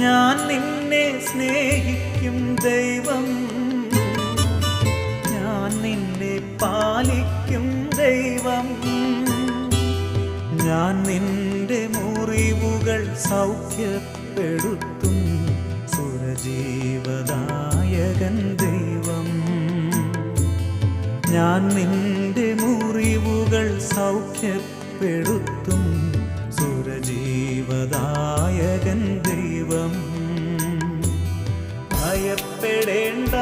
ഞാൻ നിന്നെ സ്നേഹിക്കും ദൈവം, ഞാൻ നിന്നെ പാലിക്കും ദൈവം. ഞാൻ നിന്റെ മുറിവുകൾ സൗഖ്യപ്പെടുത്തും സുരജീവദായകൻ ദൈവം. ഞാൻ നിന്റെ മുറിവുകൾ സൗഖ്യപ്പെടുത്തും സുരജീവദായകൻ ദൈവം. ഭയപ്പെടേണ്ട